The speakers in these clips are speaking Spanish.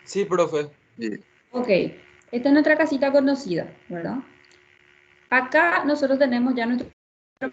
Sí, profe. Sí. Ok, esta es nuestra casita conocida, ¿verdad? Acá nosotros tenemos ya nuestro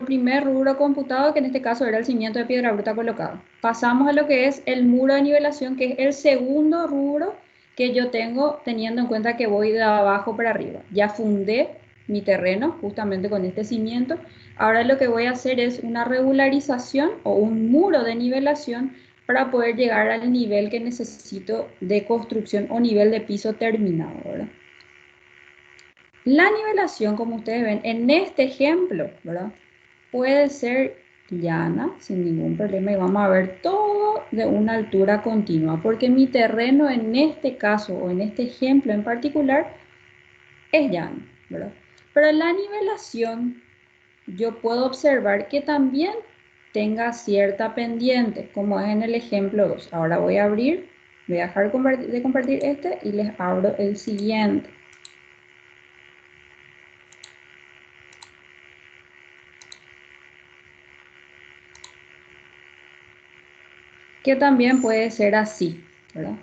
primer rubro computado, que en este caso era el cimiento de piedra bruta colocado. Pasamos a lo que es el muro de nivelación, que es el segundo rubro que yo tengo, teniendo en cuenta que voy de abajo para arriba. Ya fundé mi terreno justamente con este cimiento. Ahora lo que voy a hacer es una regularización o un muro de nivelación para poder llegar al nivel que necesito de construcción o nivel de piso terminado, ¿verdad? La nivelación, como ustedes ven en este ejemplo, ¿verdad? Puede ser llana sin ningún problema y vamos a ver todo de una altura continua, porque mi terreno en este caso o en este ejemplo en particular es llano, ¿verdad? Pero la nivelación yo puedo observar que también tenga cierta pendiente, como es en el ejemplo 2. Ahora voy a abrir, voy a dejar de compartir este y les abro el siguiente. Que también puede ser así, ¿verdad?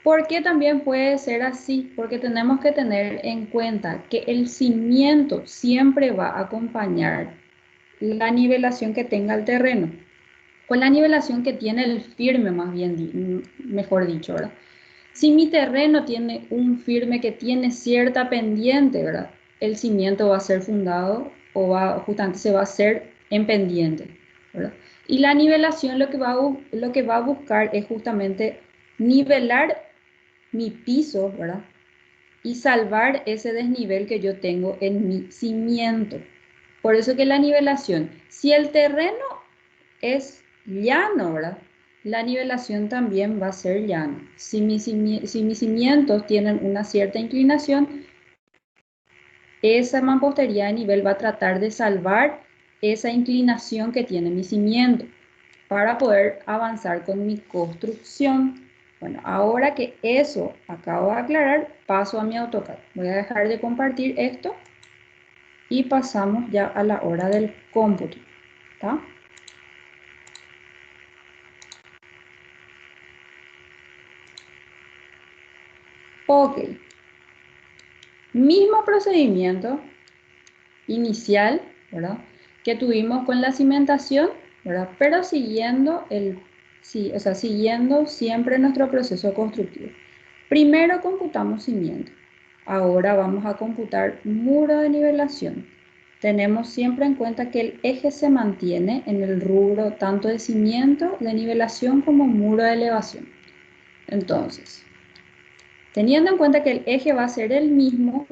¿Por qué también puede ser así? Porque tenemos que tener en cuenta que el cimiento siempre va a acompañar la nivelación que tenga el terreno, o la nivelación que tiene el firme, más bien, mejor dicho, ¿verdad? Si mi terreno tiene un firme que tiene cierta pendiente, ¿verdad? El cimiento va a ser fundado o justamente se va a hacer en pendiente, ¿verdad? Y la nivelación lo que va a buscar es justamente nivelar mi piso, ¿verdad? Y salvar ese desnivel que yo tengo en mi cimiento. Por eso que la nivelación, si el terreno es llano, ¿verdad? La nivelación también va a ser llano. Si mis cimientos tienen una cierta inclinación, esa mampostería de nivel va a tratar de salvar esa inclinación que tiene mi cimiento para poder avanzar con mi construcción. Bueno, ahora que eso acabo de aclarar, paso a mi AutoCAD. Voy a dejar de compartir esto y pasamos ya a la hora del cómputo. ¿Está? Ok, mismo procedimiento inicial, ¿verdad? Que tuvimos con la cimentación, ¿verdad? Pero sí, o sea, siguiendo siempre nuestro proceso constructivo. Primero computamos cimiento. Ahora vamos a computar muro de nivelación. Tenemos siempre en cuenta que el eje se mantiene en el rubro tanto de cimiento, de nivelación como muro de elevación. Entonces, teniendo en cuenta que el eje va a ser el mismo,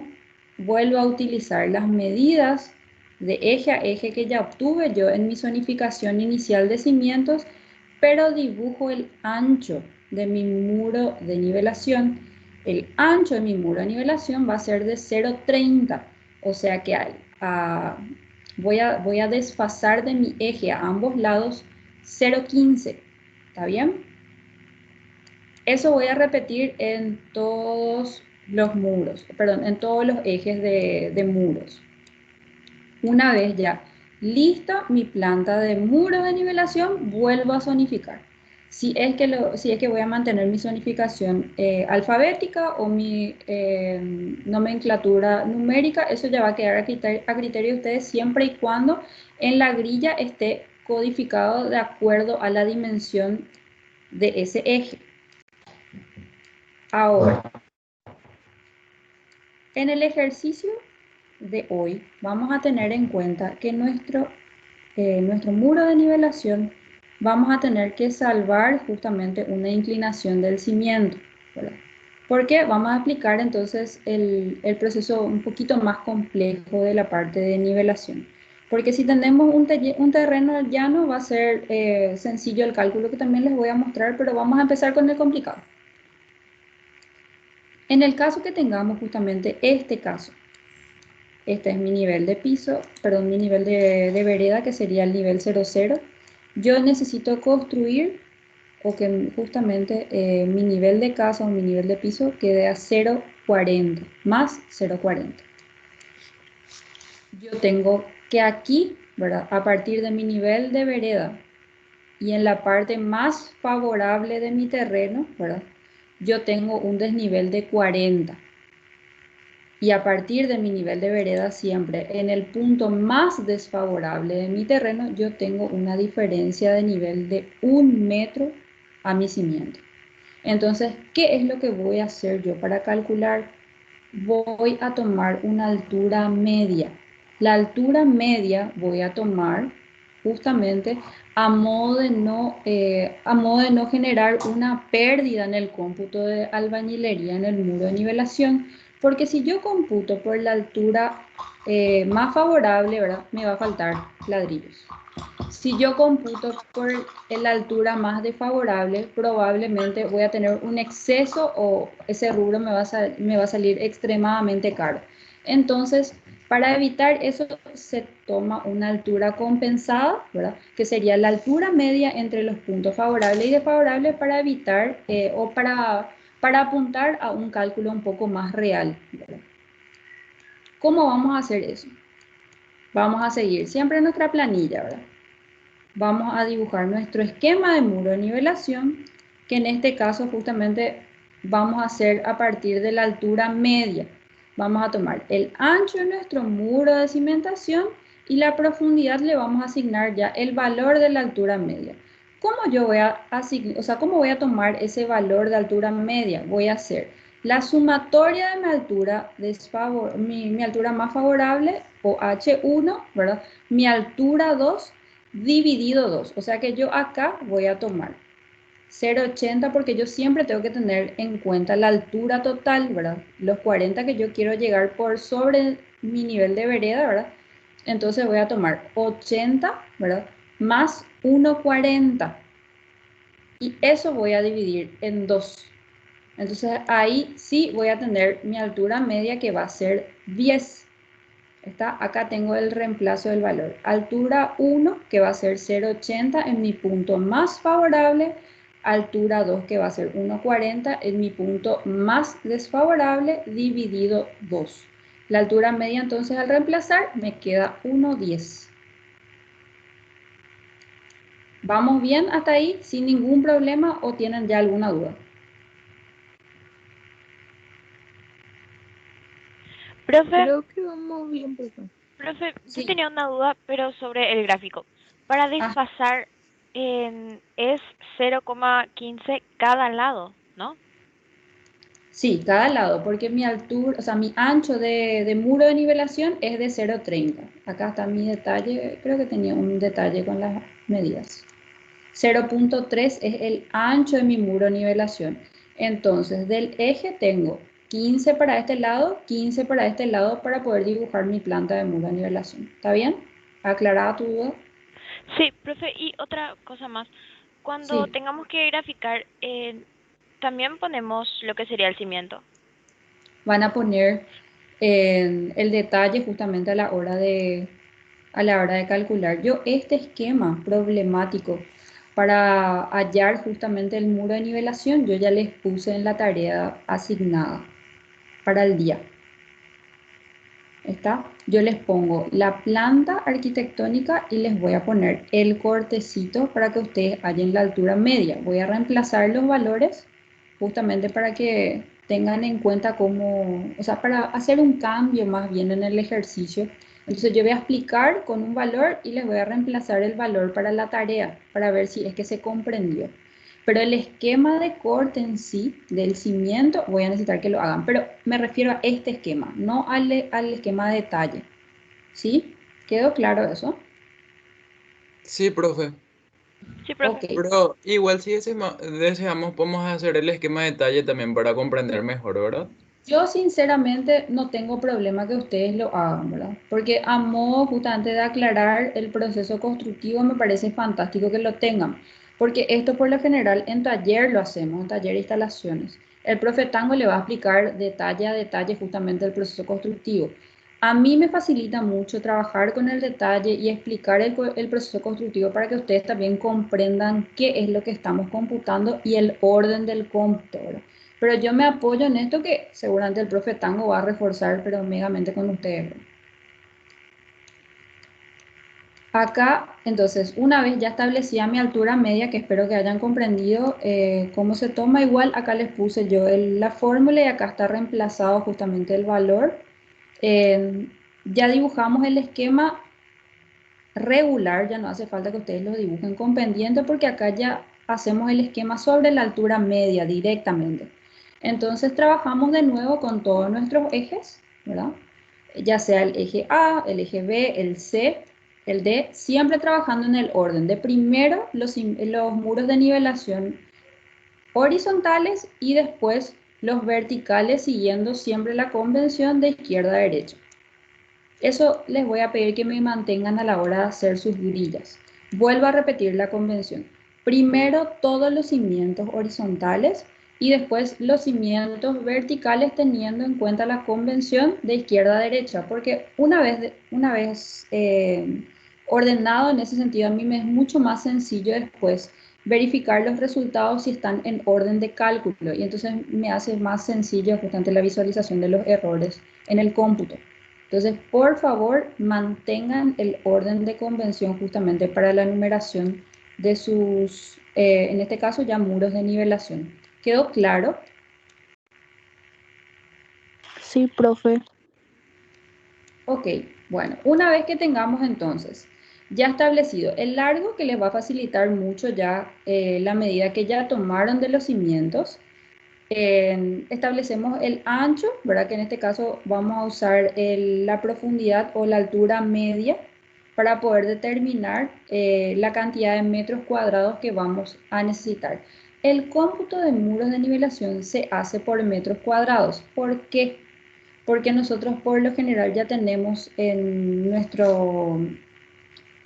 vuelvo a utilizar las medidas de eje a eje que ya obtuve yo en mi zonificación inicial de cimientos, pero dibujo el ancho de mi muro de nivelación. El ancho de mi muro de nivelación va a ser de 0,30, o sea que voy a desfasar de mi eje a ambos lados 0,15. ¿Está bien? Eso voy a repetir en todos los muros, perdón, en todos los ejes de muros. Una vez ya lista mi planta de muro de nivelación, vuelvo a zonificar. Si es que voy a mantener mi zonificación alfabética o mi nomenclatura numérica, eso ya va a quedar a criterio de ustedes siempre y cuando en la grilla esté codificado de acuerdo a la dimensión de ese eje. Ahora, en el ejercicio de hoy vamos a tener en cuenta que nuestro muro de nivelación vamos a tener que salvar justamente una inclinación del cimiento, ¿verdad? Porque vamos a aplicar entonces el proceso un poquito más complejo de la parte de nivelación. Porque si tenemos un terreno llano va a ser sencillo el cálculo que también les voy a mostrar, pero vamos a empezar con el complicado. En el caso que tengamos justamente este caso, este es mi nivel de piso, perdón, mi nivel de vereda, que sería el nivel 00. Yo necesito construir o que justamente mi nivel de casa o mi nivel de piso quede a 0,40, más 0,40. Yo tengo que aquí, ¿verdad? A partir de mi nivel de vereda y en la parte más favorable de mi terreno, ¿verdad? Yo tengo un desnivel de 40. Y a partir de mi nivel de vereda siempre, en el punto más desfavorable de mi terreno, yo tengo una diferencia de nivel de 1 metro a mi cimiento. Entonces, ¿qué es lo que voy a hacer yo para calcular? Voy a tomar una altura media. La altura media voy a tomar justamente a modo de no generar una pérdida en el cómputo de albañilería en el muro de nivelación, porque si yo computo por la altura más favorable, ¿verdad? Me va a faltar ladrillos. Si yo computo por la altura más desfavorable, probablemente voy a tener un exceso o ese rubro me va a salir extremadamente caro. Entonces, para evitar eso, se toma una altura compensada, ¿verdad? Que sería la altura media entre los puntos favorables y desfavorables para evitar para apuntar a un cálculo un poco más real, ¿verdad? ¿Cómo vamos a hacer eso? Vamos a seguir siempre nuestra planilla, ¿verdad? Vamos a dibujar nuestro esquema de muro de nivelación, que en este caso justamente vamos a hacer a partir de la altura media. Vamos a tomar el ancho de nuestro muro de cimentación y la profundidad le vamos a asignar ya el valor de la altura media. ¿Cómo yo voy a asignar, o sea, cómo voy a tomar ese valor de altura media? Voy a hacer la sumatoria de mi altura, mi altura más favorable, o H1, ¿verdad? Mi altura 2 dividido 2. O sea que yo acá voy a tomar 0,80 porque yo siempre tengo que tener en cuenta la altura total, ¿verdad? Los 40 que yo quiero llegar por sobre mi nivel de vereda, ¿verdad? Entonces voy a tomar 80, ¿verdad? Más 1,40. Y eso voy a dividir en 2. Entonces ahí sí voy a tener mi altura media que va a ser 10. Acá tengo el reemplazo del valor. Altura 1, que va a ser 0,80 en mi punto más favorable. Altura 2, que va a ser 1,40 en mi punto más desfavorable, dividido 2. La altura media entonces al reemplazar me queda 1,10. ¿Vamos bien hasta ahí sin ningún problema o tienen ya alguna duda? Profe, Creo que vamos bien, profe. yo Sí. tenía una duda, pero sobre el gráfico. Para Ah, desfasar es 0,15 cada lado, ¿no? sí, cada lado, porque mi altura, o sea, mi ancho de muro de nivelación es de 0,30. Acá está mi detalle, creo que tenía un detalle con las medidas. 0,3 es el ancho de mi muro de nivelación. Entonces, del eje tengo 15 para este lado, 15 para este lado para poder dibujar mi planta de muro de nivelación. ¿Está bien? ¿Aclarada tu duda? Sí, profe, y otra cosa más. Cuando Sí. tengamos que graficar, también ponemos lo que sería el cimiento. Van a poner el detalle justamente a la hora de calcular. Yo este esquema problemático para hallar justamente el muro de nivelación, yo ya les puse en la tarea asignada para el día. ¿Está? Yo les pongo la planta arquitectónica y les voy a poner el cortecito para que ustedes hallen la altura media. Voy a reemplazar los valores justamente para que tengan en cuenta cómo, o sea, para hacer un cambio más bien en el ejercicio. Entonces yo voy a explicar con un valor y les voy a reemplazar el valor para la tarea, para ver si es que se comprendió. Pero el esquema de corte en sí, del cimiento, voy a necesitar que lo hagan. Pero me refiero a este esquema, no al esquema de detalle. ¿Sí? ¿Quedó claro eso? Sí, profe. Sí, Ok. profe. Pero igual si deseamos, podemos hacer el esquema de detalle también para comprender mejor, ¿verdad? Yo sinceramente no tengo problema que ustedes lo hagan, ¿verdad? Porque a modo justamente de aclarar el proceso constructivo me parece fantástico que lo tengan. Porque esto por lo general en taller lo hacemos, en taller de instalaciones. El profe Tango le va a explicar detalle a detalle justamente el proceso constructivo. A mí me facilita mucho trabajar con el detalle y explicar el proceso constructivo para que ustedes también comprendan qué es lo que estamos computando y el orden del cómputo, ¿verdad? Pero yo me apoyo en esto que seguramente el profe Tango va a reforzar, pero megamente con ustedes, ¿verdad? Acá, entonces, una vez ya establecida mi altura media, que espero que hayan comprendido cómo se toma, igual acá les puse yo la fórmula y acá está reemplazado justamente el valor. Eh, ya dibujamos el esquema regular, ya no hace falta que ustedes lo dibujen con pendiente porque acá ya hacemos el esquema sobre la altura media directamente. Entonces trabajamos de nuevo con todos nuestros ejes, ¿verdad? Ya sea el eje A, el eje B, el C, el D, siempre trabajando en el orden de primero los muros de nivelación horizontales y después los verticales siguiendo siempre la convención de izquierda a derecha. Eso les voy a pedir que me mantengan a la hora de hacer sus grillas. Vuelvo a repetir la convención. Primero todos los cimientos horizontales y después los cimientos verticales teniendo en cuenta la convención de izquierda a derecha, porque una vez ordenado en ese sentido, a mí me es mucho más sencillo después verificar los resultados si están en orden de cálculo y entonces me hace más sencillo justamente la visualización de los errores en el cómputo. Entonces, por favor, mantengan el orden de convención justamente para la numeración de sus, en este caso ya muros de nivelación. ¿Quedó claro? Sí, profe. Ok, bueno, una vez que tengamos entonces ya establecido el largo, que les va a facilitar mucho ya la medida que ya tomaron de los cimientos, establecemos el ancho, ¿verdad? Que en este caso vamos a usar la profundidad o la altura media para poder determinar la cantidad de metros cuadrados que vamos a necesitar. El cómputo de muros de nivelación se hace por metros cuadrados. ¿Por qué? Porque nosotros por lo general ya tenemos en nuestro,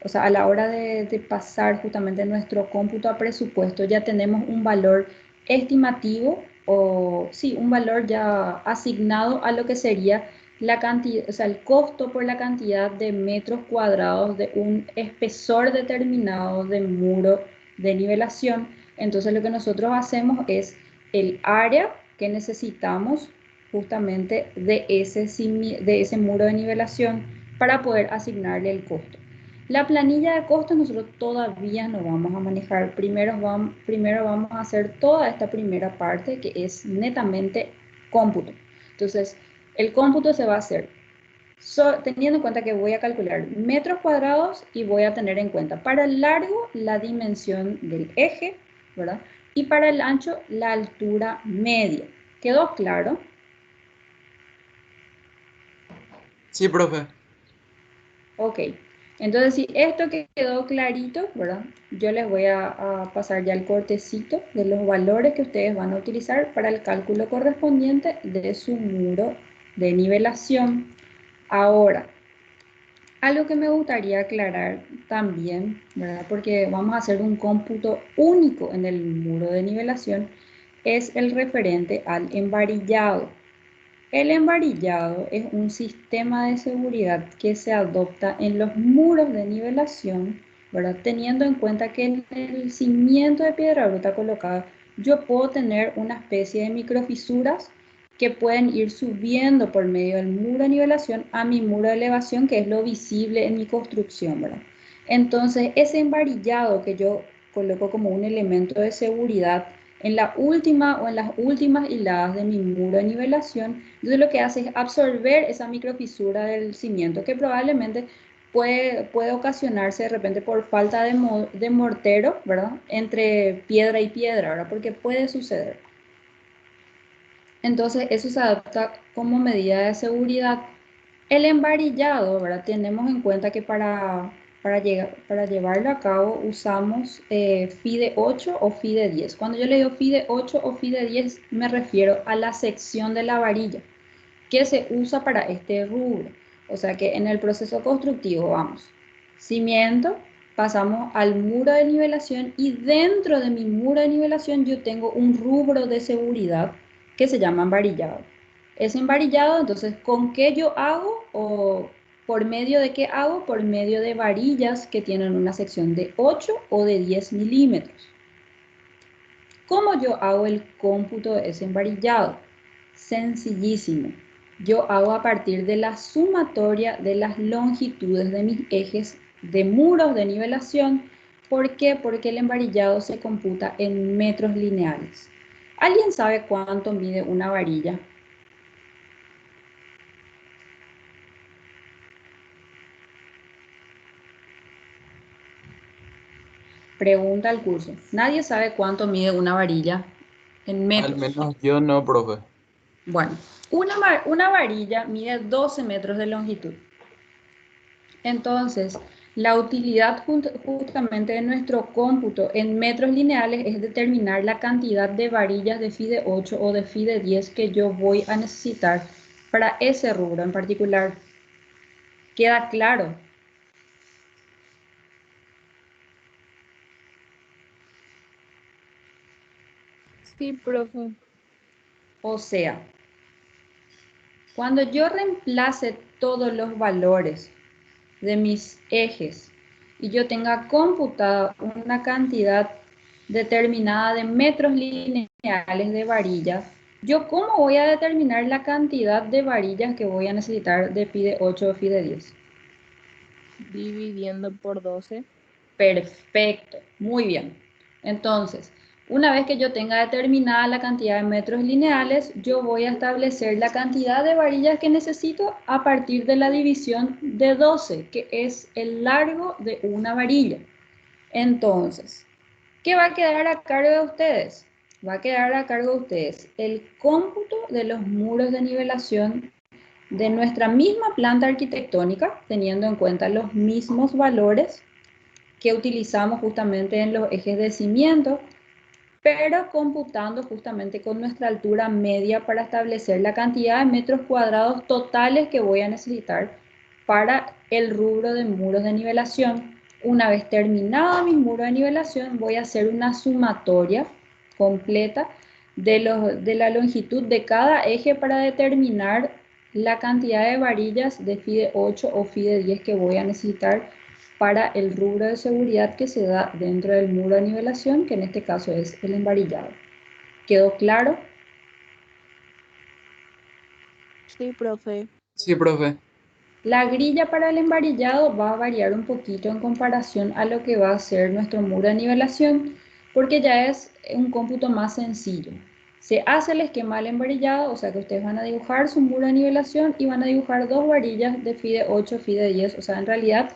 o sea, a la hora de pasar justamente nuestro cómputo a presupuesto, ya tenemos un valor estimativo o sí, un valor ya asignado a lo que sería la cantidad, o sea, el costo por la cantidad de metros cuadrados de un espesor determinado de muro de nivelación. Entonces lo que nosotros hacemos es el área que necesitamos justamente de ese muro de nivelación para poder asignarle el costo. La planilla de costos nosotros todavía no vamos a manejar. Primero vamos a hacer toda esta primera parte que es netamente cómputo. Entonces, el cómputo se va a hacer teniendo en cuenta que voy a calcular metros cuadrados y voy a tener en cuenta para el largo la dimensión del eje, ¿verdad? Y para el ancho la altura media. ¿Quedó claro? Sí, profe. Ok, entonces si esto quedó clarito, ¿verdad? Yo les voy a pasar ya el cortecito de los valores que ustedes van a utilizar para el cálculo correspondiente de su muro de nivelación. Ahora, algo que me gustaría aclarar también, ¿verdad? Porque vamos a hacer un cómputo único en el muro de nivelación, es el referente al embarillado. El embarillado es un sistema de seguridad que se adopta en los muros de nivelación, ¿verdad? Teniendo en cuenta que en el cimiento de piedra bruta colocada yo puedo tener una especie de microfisuras que pueden ir subiendo por medio del muro de nivelación a mi muro de elevación, que es lo visible en mi construcción, ¿verdad? Entonces, ese embarillado que yo coloco como un elemento de seguridad en la última o en las últimas hiladas de mi muro de nivelación, entonces lo que hace es absorber esa microfisura del cimiento que probablemente puede ocasionarse de repente por falta de mortero, ¿verdad? Entre piedra y piedra, ¿verdad? Porque puede suceder. Entonces eso se adapta como medida de seguridad. El embarillado, ¿verdad? Tenemos en cuenta que para llevarlo a cabo usamos FIDE 8 o FIDE 10. Cuando yo le digo FIDE 8 o FIDE 10 me refiero a la sección de la varilla que se usa para este rubro. O sea que en el proceso constructivo vamos, cimiento, pasamos al muro de nivelación y dentro de mi muro de nivelación yo tengo un rubro de seguridad que se llama embarillado. Ese embarillado, entonces, ¿con qué yo hago o por medio de qué hago? Por medio de varillas que tienen una sección de 8 o de 10 milímetros. ¿Cómo yo hago el cómputo de ese embarillado? Sencillísimo. Yo hago a partir de la sumatoria de las longitudes de mis ejes de muros de nivelación. ¿Por qué? Porque el embarillado se computa en metros lineales. ¿Alguien sabe cuánto mide una varilla? Pregunta al curso. ¿Nadie sabe cuánto mide una varilla en Al metros? menos yo no, profe. Bueno, una varilla mide 12 metros de longitud. Entonces, la utilidad justamente de nuestro cómputo en metros lineales es determinar la cantidad de varillas de FIDE 8 o de FIDE 10 que yo voy a necesitar para ese rubro en particular. ¿Queda claro? Sí, profe. O sea, cuando yo reemplace todos los valores de mis ejes y yo tenga computada una cantidad determinada de metros lineales de varillas, ¿yo cómo voy a determinar la cantidad de varillas que voy a necesitar de FIDE 8 o FIDE 10? Dividiendo por 12. Perfecto, muy bien. Entonces, una vez que yo tenga determinada la cantidad de metros lineales, yo voy a establecer la cantidad de varillas que necesito a partir de la división de 12, que es el largo de una varilla. Entonces, ¿qué va a quedar a cargo de ustedes? Va a quedar a cargo de ustedes el cómputo de los muros de nivelación de nuestra misma planta arquitectónica, teniendo en cuenta los mismos valores que utilizamos justamente en los ejes de cimiento, pero computando justamente con nuestra altura media para establecer la cantidad de metros cuadrados totales que voy a necesitar para el rubro de muros de nivelación. Una vez terminado mi muro de nivelación, voy a hacer una sumatoria completa de la longitud de cada eje para determinar la cantidad de varillas de FIDE 8 o FIDE 10 que voy a necesitar para el rubro de seguridad que se da dentro del muro de nivelación, que en este caso es el embarillado. ¿Quedó claro? Sí, profe. Sí, profe. La grilla para el embarillado va a variar un poquito en comparación a lo que va a ser nuestro muro de nivelación, porque ya es un cómputo más sencillo. Se hace el esquema del embarillado, o sea que ustedes van a dibujar su muro de nivelación y van a dibujar dos varillas de FIDE 8, FIDE 10, o sea, en realidad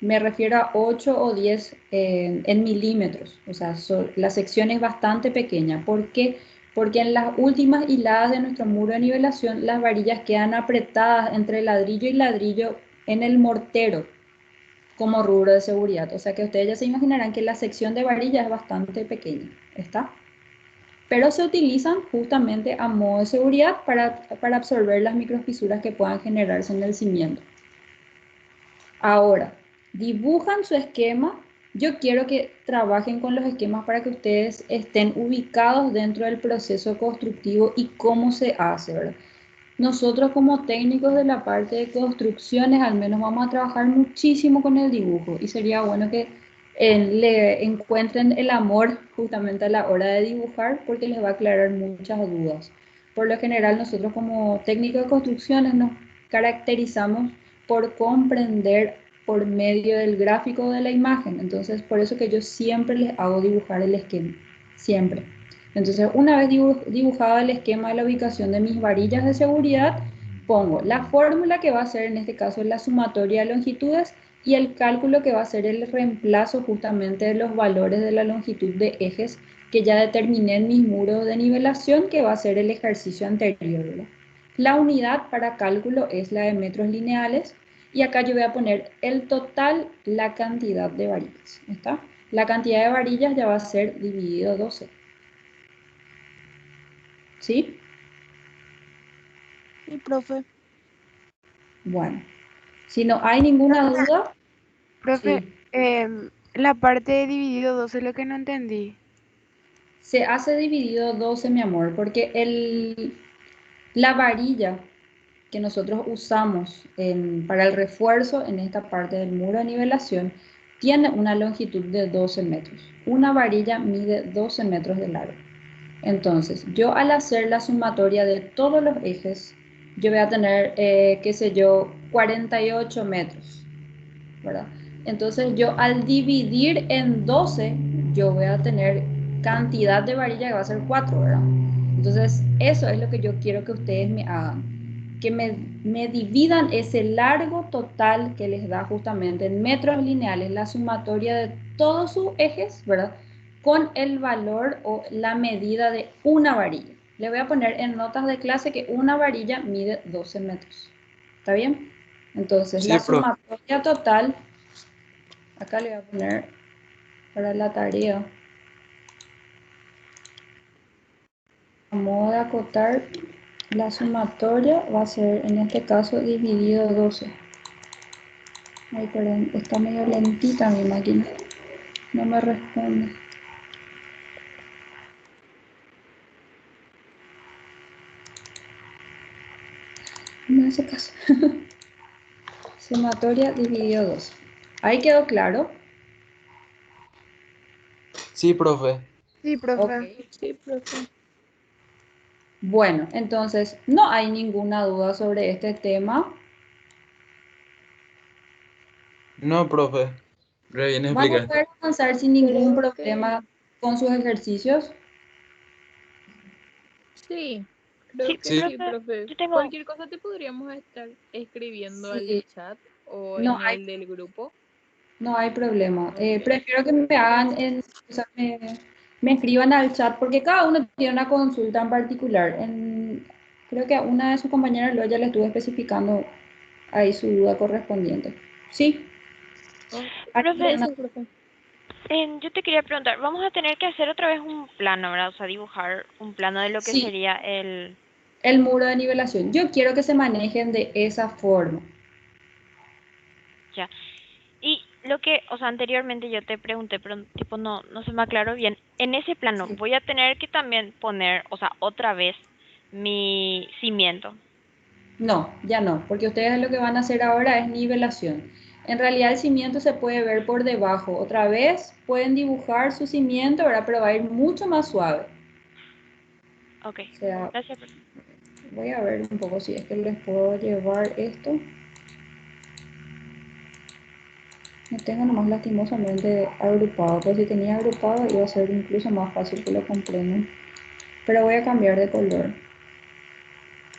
me refiero a 8 o 10 en milímetros, o sea, la sección es bastante pequeña. ¿Por qué? Porque en las últimas hiladas de nuestro muro de nivelación, las varillas quedan apretadas entre ladrillo y ladrillo en el mortero como rubro de seguridad. O sea que ustedes ya se imaginarán que la sección de varilla es bastante pequeña, ¿está? Pero se utilizan justamente a modo de seguridad para absorber las microfisuras que puedan generarse en el cimiento. Ahora, dibujan su esquema. Yo quiero que trabajen con los esquemas para que ustedes estén ubicados dentro del proceso constructivo y cómo se hace, ¿verdad? Nosotros como técnicos de la parte de construcciones al menos vamos a trabajar muchísimo con el dibujo y sería bueno que le encuentren el amor justamente a la hora de dibujar porque les va a aclarar muchas dudas. Por lo general nosotros como técnicos de construcciones nos caracterizamos por comprender por medio del gráfico de la imagen. Entonces, por eso que yo siempre les hago dibujar el esquema, siempre. Entonces, una vez dibujado el esquema de la ubicación de mis varillas de seguridad, pongo la fórmula que va a ser en este caso la sumatoria de longitudes y el cálculo que va a ser el reemplazo justamente de los valores de la longitud de ejes que ya determiné en mis muros de nivelación, que va a ser el ejercicio anterior, ¿verdad? La unidad para cálculo es la de metros lineales y acá yo voy a poner el total, la cantidad de varillas, ¿está? La cantidad de varillas ya va a ser dividido 12. ¿Sí? Sí, profe. Bueno, si no hay ninguna duda, Profe, sí, la parte de dividido 2 es lo que no entendí. se hace dividido 12, mi amor, porque la varilla que nosotros usamos para el refuerzo en esta parte del muro de nivelación tiene una longitud de 12 metros. Una varilla mide 12 metros de largo. Entonces, yo al hacer la sumatoria de todos los ejes, yo voy a tener, qué sé yo, 48 metros, ¿verdad? Entonces yo al dividir en 12, yo voy a tener cantidad de varilla que va a ser 4, ¿verdad? Entonces eso es lo que yo quiero que ustedes me hagan, que me dividan ese largo total que les da justamente en metros lineales, la sumatoria de todos sus ejes, ¿verdad? Con el valor o la medida de una varilla. Le voy a poner en notas de clase que una varilla mide 12 metros. ¿Está bien? Entonces, Sí, la profe. sumatoria total, acá le voy a poner para la tarea, a modo de acotar, la sumatoria va a ser, en este caso, dividido 12. Ay, perdón, está medio lentita mi máquina, no me responde. No me hace caso. Sumatoria dividido 12. Ahí quedó claro. Sí, profe. Sí, Ok. profe. Sí, profe. Bueno, entonces no hay ninguna duda sobre este tema. No, profe. Re bien Van a explicaste. poder avanzar sin ningún Creo que problema con sus ejercicios. sí, Sí, creo que Sí, sí, profe, profe. yo tengo, Cualquier cosa te podríamos estar escribiendo al Sí, chat o no en hay, el del grupo. no hay problema. Ok, Prefiero que me hagan o sea, me escriban al chat porque cada uno tiene una consulta en particular. Creo que a una de sus compañeras luego ya le estuve especificando ahí su duda correspondiente. Sí, ok, aquí profe, van a- gracias, profe. yo te quería preguntar, vamos a tener que hacer otra vez un plano, ¿verdad? O sea, dibujar un plano de lo que sí, sería el... el muro de nivelación. Yo quiero que se manejen de esa forma. Ya. Y lo que, o sea, anteriormente yo te pregunté, pero tipo no se me aclaró bien. En ese plano Sí. voy a tener que también poner, o sea, otra vez mi cimiento. No, ya no, porque ustedes lo que van a hacer ahora es nivelación. En realidad el cimiento se puede ver por debajo. Otra vez pueden dibujar su cimiento, ¿verdad? Pero va a ir mucho más suave. Ok. O sea, Gracias, profe. voy a ver un poco si es que les puedo llevar esto. No tengo nomás lastimosamente agrupado, pero si tenía agrupado iba a ser incluso más fácil que lo comprendan. Pero voy a cambiar de color.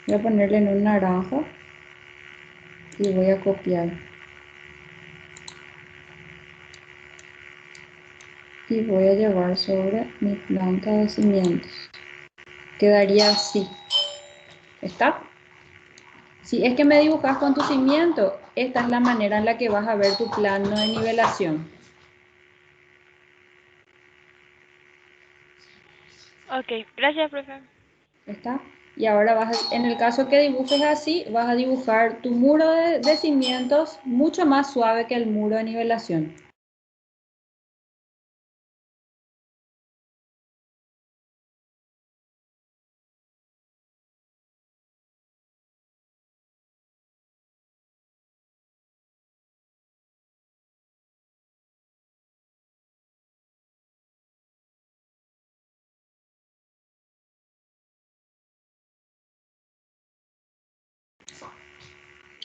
Voy a ponerle en un naranja y voy a copiar. Y voy a llevar sobre mi planta de cimientos. Quedaría así. ¿Está? Si es que me dibujas con tu cimiento, esta es la manera en la que vas a ver tu plano de nivelación. Ok, gracias, profe. ¿Está? Y ahora en el caso que dibujes así, vas a dibujar tu muro de cimientos mucho más suave que el muro de nivelación.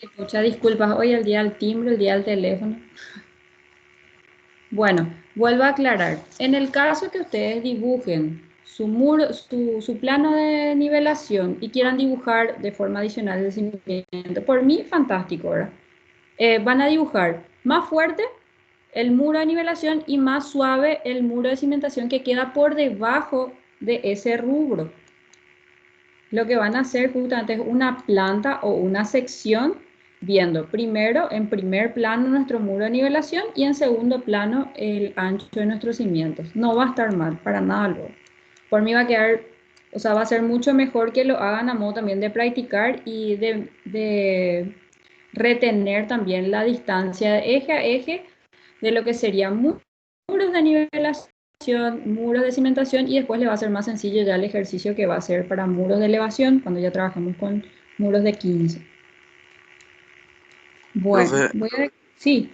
Que muchas disculpas, hoy el día del timbre, el día del teléfono. Bueno, vuelvo a aclarar. En el caso que ustedes dibujen su muro, su plano de nivelación y quieran dibujar de forma adicional el cimiento, por mí, fantástico, ¿verdad? Van a dibujar más fuerte el muro de nivelación y más suave el muro de cimentación que queda por debajo de ese rubro. Lo que van a hacer justamente es una planta o una sección viendo primero en primer plano nuestro muro de nivelación y en segundo plano el ancho de nuestros cimientos. No va a estar mal, para nada luego. Por mí va a quedar, o sea, va a ser mucho mejor que lo hagan a modo también de practicar y de retener también la distancia de eje a eje de lo que serían muros de nivelación, muros de cimentación y después le va a ser más sencillo ya el ejercicio que va a ser para muros de elevación cuando ya trabajamos con muros de 15. Bueno, Profe, sí,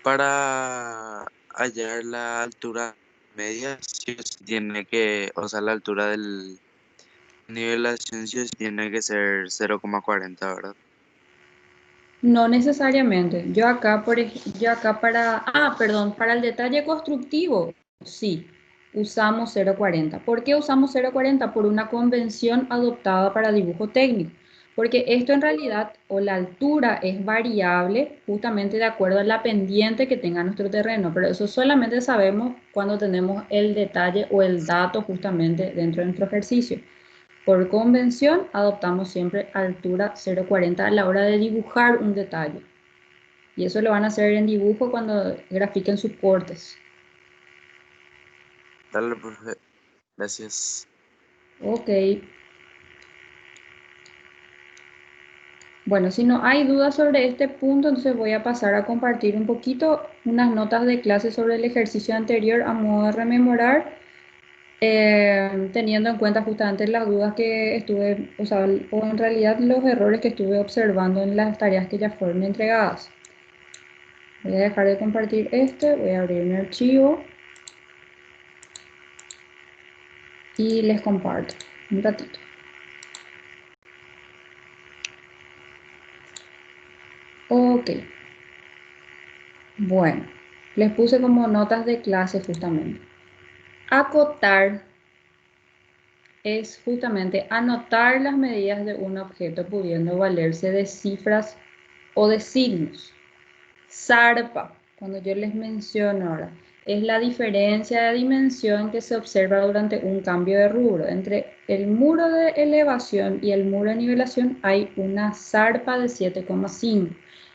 para hallar la altura media, sí o sí tiene que, o sea, la altura del nivelación sí o sí tiene que ser 0,40, ¿verdad? No necesariamente. Yo acá para el detalle constructivo, sí, usamos 0,40. ¿Por qué usamos 0,40? Por una convención adoptada para dibujo técnico. Porque esto en realidad, o la altura es variable justamente de acuerdo a la pendiente que tenga nuestro terreno, pero eso solamente sabemos cuando tenemos el detalle o el dato justamente dentro de nuestro ejercicio. Por convención, adoptamos siempre altura 0,40 a la hora de dibujar un detalle. Y eso lo van a hacer en dibujo cuando grafiquen sus cortes. Dale, profe. Gracias. Ok. Bueno, si no hay dudas sobre este punto, entonces voy a pasar a compartir un poquito unas notas de clase sobre el ejercicio anterior a modo de rememorar, teniendo en cuenta justamente las dudas que estuve, o en realidad los errores que estuve observando en las tareas que ya fueron entregadas. Voy a dejar de compartir voy a abrir mi archivo y les comparto un ratito. Ok, bueno, les puse como notas de clase justamente. Acotar es justamente anotar las medidas de un objeto pudiendo valerse de cifras o de signos. Zarpa, cuando yo les menciono ahora, es la diferencia de dimensión que se observa durante un cambio de rubro. Entre el muro de elevación y el muro de nivelación hay una zarpa de 7,5.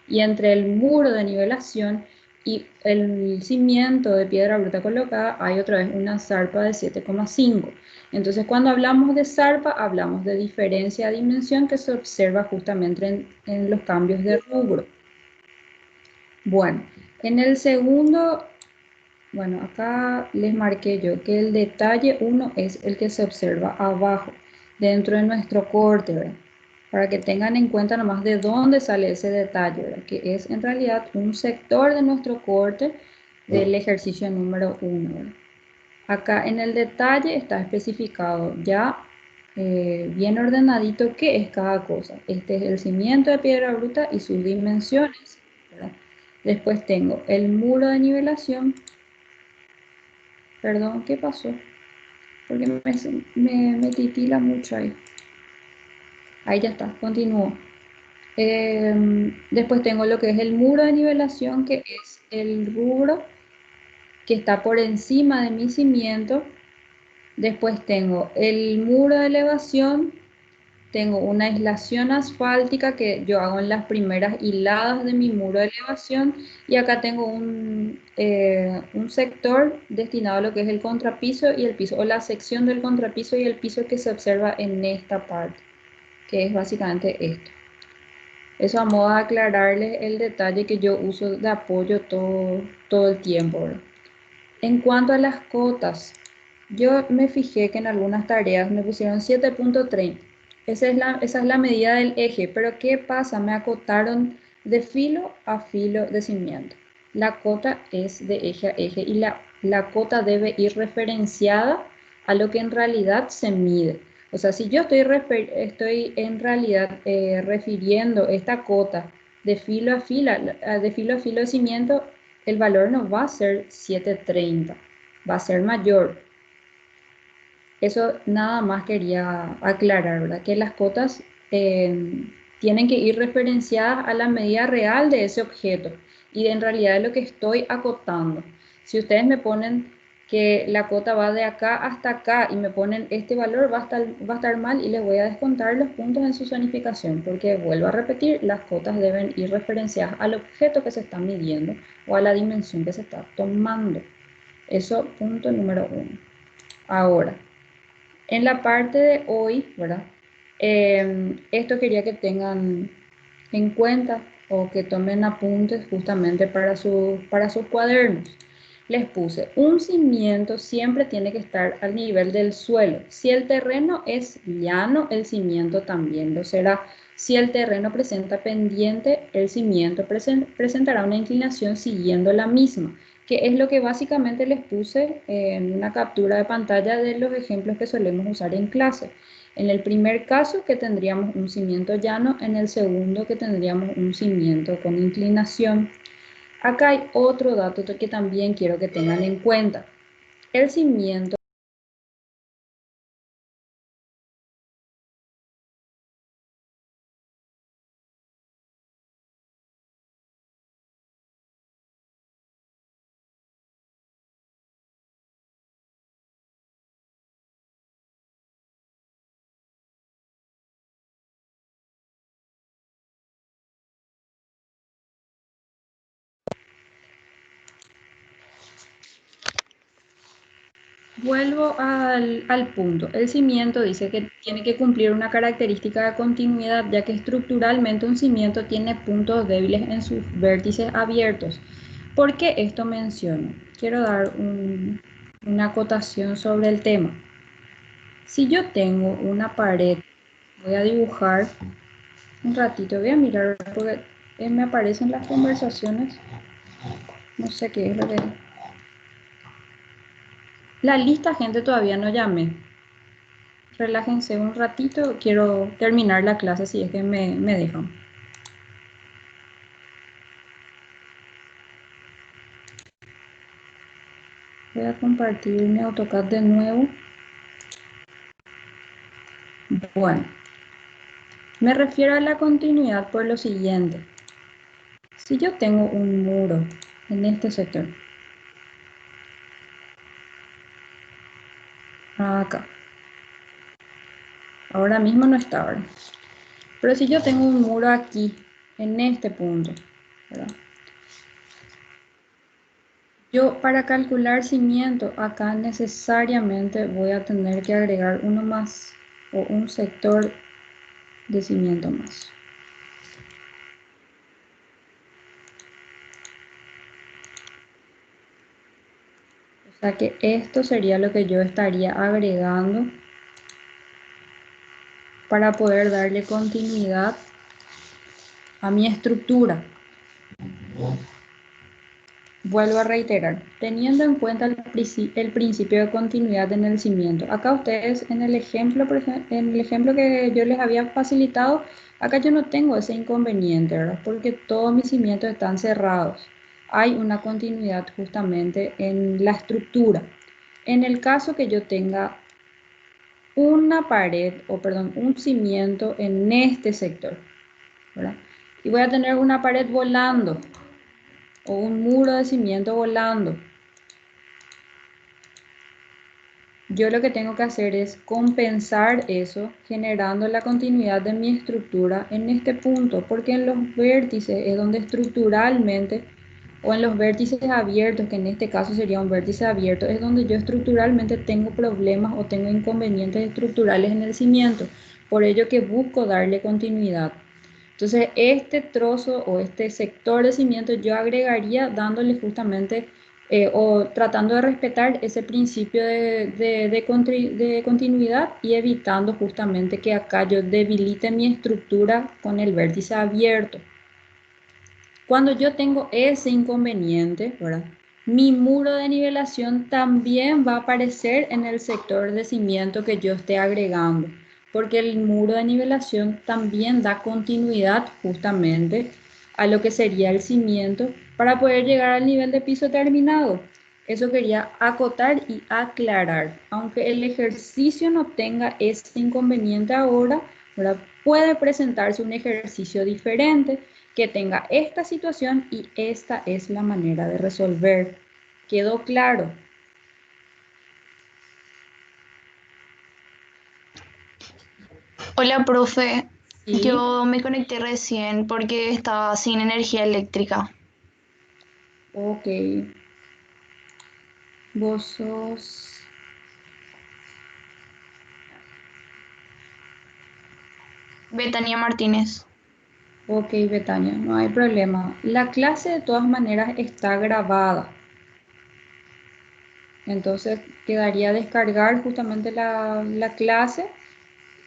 Y entre el muro de nivelación y el cimiento de piedra bruta colocada hay otra vez una zarpa de 7,5. Entonces, cuando hablamos de zarpa, hablamos de diferencia de dimensión que se observa justamente en los cambios de rubro. Bueno, en el segundo, bueno, acá les marqué yo que el detalle 1 es el que se observa abajo, dentro de nuestro corte, ¿verdad? Para que tengan en cuenta nomás de dónde sale ese detalle, ¿verdad? Que es en realidad un sector de nuestro corte del ejercicio número 1, ¿verdad? Acá en el detalle está especificado ya bien ordenadito qué es cada cosa. Este es el cimiento de piedra bruta y sus dimensiones, ¿verdad? Después tengo el muro de nivelación. Perdón, ¿qué pasó? Porque me titila mucho ahí. Ahí ya está, continúo. Después tengo lo que es el muro de nivelación, que es el rubro que está por encima de mi cimiento. Después tengo el muro de elevación, tengo una aislación asfáltica que yo hago en las primeras hiladas de mi muro de elevación y acá tengo un sector destinado a lo que es el contrapiso y el piso, o la sección del contrapiso y el piso que se observa en esta parte, que es básicamente esto. Eso a modo de aclararles el detalle que yo uso de apoyo todo el tiempo, ¿verdad? En cuanto a las cotas, yo me fijé que en algunas tareas me pusieron 7,30. Esa es la medida del eje, pero ¿qué pasa? Me acotaron de filo a filo de cimiento. La cota es de eje a eje y la cota debe ir referenciada a lo que en realidad se mide. O sea, si yo estoy en realidad refiriendo esta cota de filo a filo de cimiento, el valor no va a ser 7,30, va a ser mayor. Eso nada más quería aclarar, ¿verdad? Que las cotas tienen que ir referenciadas a la medida real de ese objeto y en realidad es lo que estoy acotando. Si ustedes me ponen que la cota va de acá hasta acá y me ponen este valor, va a estar mal y les voy a descontar los puntos en su zonificación, porque vuelvo a repetir, las cotas deben ir referenciadas al objeto que se está midiendo o a la dimensión que se está tomando. Eso, punto número 1. Ahora, en la parte de hoy, ¿verdad? Esto quería que tengan en cuenta o que tomen apuntes justamente para sus cuadernos. Les puse, un cimiento siempre tiene que estar al nivel del suelo. Si el terreno es llano, el cimiento también lo será. Si el terreno presenta pendiente, el cimiento presentará una inclinación siguiendo la misma, que es lo que básicamente les puse en una captura de pantalla de los ejemplos que solemos usar en clase. En el primer caso que tendríamos un cimiento llano, en el segundo que tendríamos un cimiento con inclinación. Acá hay otro dato que también quiero que tengan en cuenta. El cimiento vuelvo al punto. El cimiento dice que tiene que cumplir una característica de continuidad, ya que estructuralmente un cimiento tiene puntos débiles en sus vértices abiertos. ¿Por qué esto menciono? Quiero dar una acotación sobre el tema. Si yo tengo una pared, voy a dibujar un ratito, voy a mirar porque me aparecen las conversaciones. No sé qué es lo que... La lista, gente, todavía no llamé. Relájense un ratito, quiero terminar la clase si es que me dejan. Voy a compartir mi AutoCAD de nuevo. Bueno, me refiero a la continuidad por lo siguiente. Si yo tengo un muro en este sector, acá, ahora mismo no está, ¿verdad? Pero si yo tengo un muro aquí, en este punto, ¿verdad? Yo para calcular cimiento acá necesariamente voy a tener que agregar uno más o un sector de cimiento más. O sea que esto sería lo que yo estaría agregando para poder darle continuidad a mi estructura. Vuelvo a reiterar, teniendo en cuenta el principio de continuidad en el cimiento. Acá ustedes en el ejemplo, por ejemplo, en el ejemplo que yo les había facilitado, acá yo no tengo ese inconveniente, ¿verdad? Porque todos mis cimientos están cerrados. Hay una continuidad justamente en la estructura. En el caso que yo tenga una pared, o perdón, un cimiento en este sector, ¿verdad? Y voy a tener una pared volando o un muro de cimiento volando. Yo lo que tengo que hacer es compensar eso generando la continuidad de mi estructura en este punto, porque en los vértices es donde estructuralmente, o en los vértices abiertos, que en este caso sería un vértice abierto, es donde yo estructuralmente tengo problemas o tengo inconvenientes estructurales en el cimiento. Por ello que busco darle continuidad. Entonces, este trozo o este sector de cimiento yo agregaría dándole justamente o tratando de respetar ese principio de continuidad y evitando justamente que acá yo debilite mi estructura con el vértice abierto. Cuando yo tengo ese inconveniente, ¿verdad? Mi muro de nivelación también va a aparecer en el sector de cimiento que yo esté agregando, porque el muro de nivelación también da continuidad justamente a lo que sería el cimiento para poder llegar al nivel de piso terminado. Eso quería acotar y aclarar. Aunque el ejercicio no tenga ese inconveniente ahora, ¿verdad? Puede presentarse un ejercicio diferente que tenga esta situación y esta es la manera de resolver. ¿Quedó claro? Hola, profe. Sí. Yo me conecté recién porque estaba sin energía eléctrica. Ok. Vos sos... Betania Martínez. Ok, Betania, no hay problema. La clase de todas maneras está grabada. Entonces quedaría descargar justamente la clase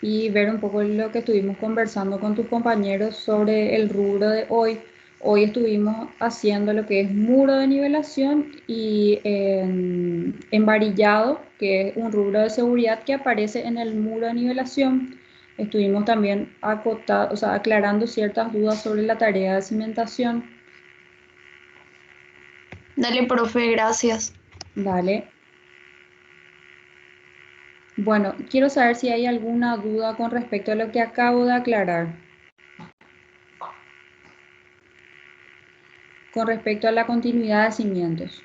y ver un poco lo que estuvimos conversando con tus compañeros sobre el rubro de hoy. Hoy estuvimos haciendo lo que es muro de nivelación y embarillado, que es un rubro de seguridad que aparece en el muro de nivelación. Estuvimos también o sea, aclarando ciertas dudas sobre la tarea de cimentación. Dale, profe, gracias. Vale. Bueno, quiero saber si hay alguna duda con respecto a lo que acabo de aclarar. Con respecto a la continuidad de cimientos.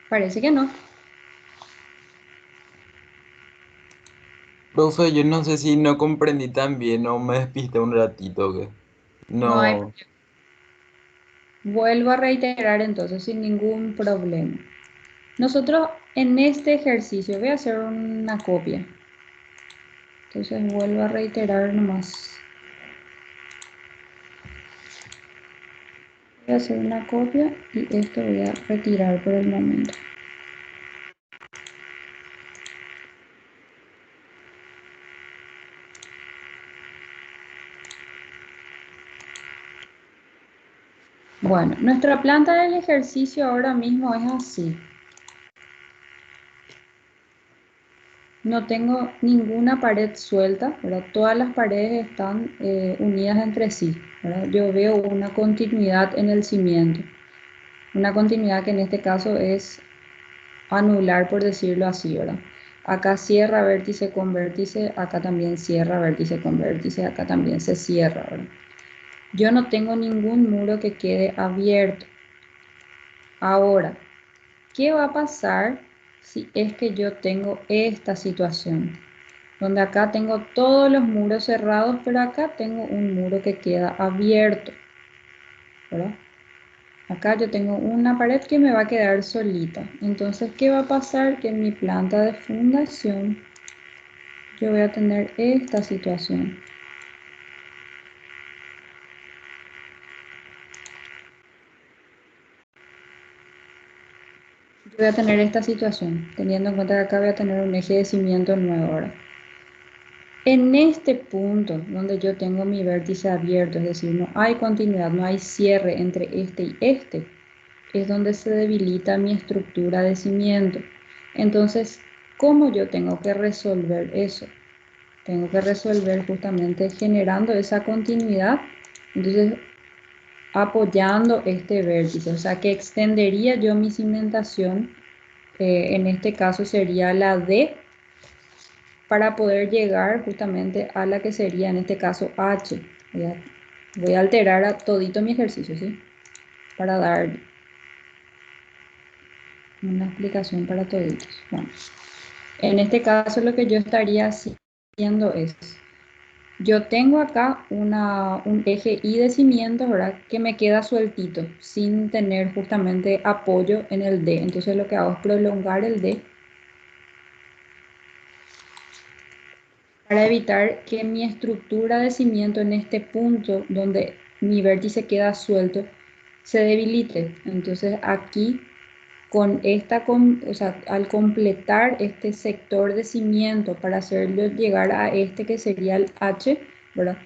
Parece que no. Profe, yo no sé si no comprendí tan bien o me despisté un ratito que No hay no. problema. Vuelvo a reiterar entonces sin ningún problema. Nosotros en este ejercicio voy a hacer una copia. Entonces vuelvo a reiterar nomás. Voy a hacer una copia y esto voy a retirar por el momento. Bueno, nuestra planta del ejercicio ahora mismo es así. No tengo ninguna pared suelta, ¿verdad? Todas las paredes están unidas entre sí, ¿verdad? Yo veo una continuidad en el cimiento. Una continuidad que en este caso es anular, por decirlo así, ¿verdad? Acá cierra vértice con vértice, acá también cierra vértice con vértice, acá también se cierra, ¿verdad? Yo no tengo ningún muro que quede abierto. Ahora, ¿qué va a pasar si es que yo tengo esta situación? Donde acá tengo todos los muros cerrados, pero acá tengo un muro que queda abierto, ¿verdad? Acá yo tengo una pared que me va a quedar solita. Entonces, ¿qué va a pasar? Que en mi planta de fundación yo voy a tener esta situación. Yo voy a tener esta situación, teniendo en cuenta que acá voy a tener un eje de cimiento nuevo ahora. En este punto donde yo tengo mi vértice abierto, es decir, no hay continuidad, no hay cierre entre este y este, es donde se debilita mi estructura de cimiento. Entonces, ¿cómo yo tengo que resolver eso? Tengo que resolver justamente generando esa continuidad, entonces apoyando este vértice, o sea que extendería yo mi cimentación, en este caso sería la D, para poder llegar justamente a la que sería en este caso H. Voy a alterar a todito mi ejercicio, ¿sí? Para dar una explicación para toditos. Bueno, en este caso lo que yo estaría haciendo es, yo tengo acá un eje Y de cimiento, ¿verdad? Que me queda sueltito, sin tener justamente apoyo en el D. Entonces lo que hago es prolongar el D para evitar que mi estructura de cimiento en este punto donde mi vértice queda suelto se debilite. Entonces aquí o sea, al completar este sector de cimiento para hacerlo llegar a este que sería el H, ¿verdad?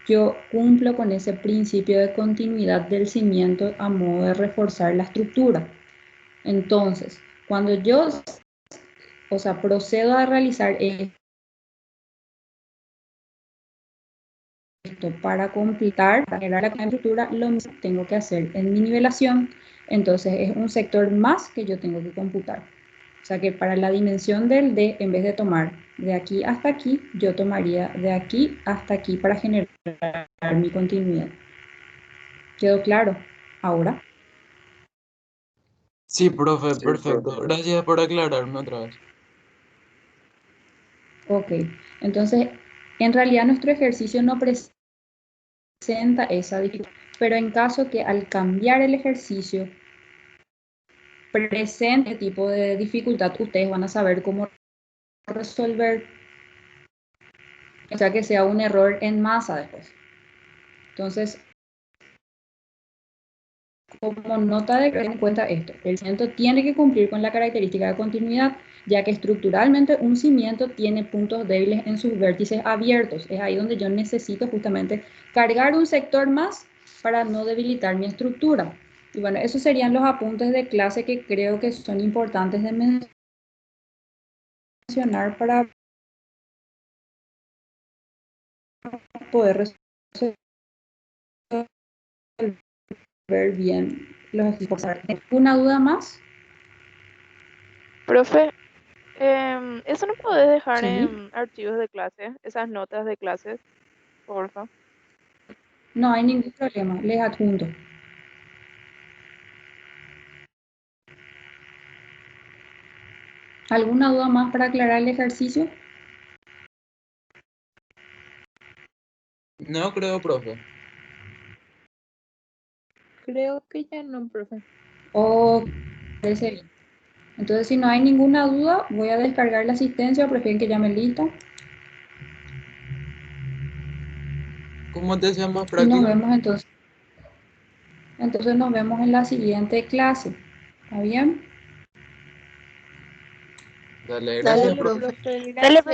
Yo cumplo con ese principio de continuidad del cimiento a modo de reforzar la estructura. Entonces, cuando yo, o sea, procedo a realizar esto para completar, para generar la estructura, lo mismo tengo que hacer en mi nivelación. Entonces, es un sector más que yo tengo que computar. O sea que para la dimensión del D, en vez de tomar de aquí hasta aquí, yo tomaría de aquí hasta aquí para generar mi continuidad. ¿Quedó claro? Ahora. Sí, profe, perfecto. Gracias por aclararme otra vez. Ok. Entonces, en realidad nuestro ejercicio no presenta esa dificultad, pero en caso que al cambiar el ejercicio presente tipo de dificultad, ustedes van a saber cómo resolver, o sea que sea un error en masa después. Entonces, como nota de tener en cuenta esto. El cimiento tiene que cumplir con la característica de continuidad, ya que estructuralmente un cimiento tiene puntos débiles en sus vértices abiertos. Es ahí donde yo necesito justamente cargar un sector más para no debilitar mi estructura. Y bueno, esos serían los apuntes de clase que creo que son importantes de mencionar para poder resolver bien los equipos. ¿Una duda más? Profe, ¿eso no podés dejar Sí. en archivos de clase? Esas notas de clases, porfa. No hay ningún problema, les adjunto. ¿Alguna duda más para aclarar el ejercicio? No creo, profe. Creo que ya no, profe. O parece bien. Entonces, si no hay ninguna duda, voy a descargar la asistencia o prefieren que llame lista. ¿Cómo te sea más Y nos práctico? vemos entonces. Entonces nos vemos en la siguiente clase. ¿Está bien? Dale, Dale, gracias, profe. profe. Dale,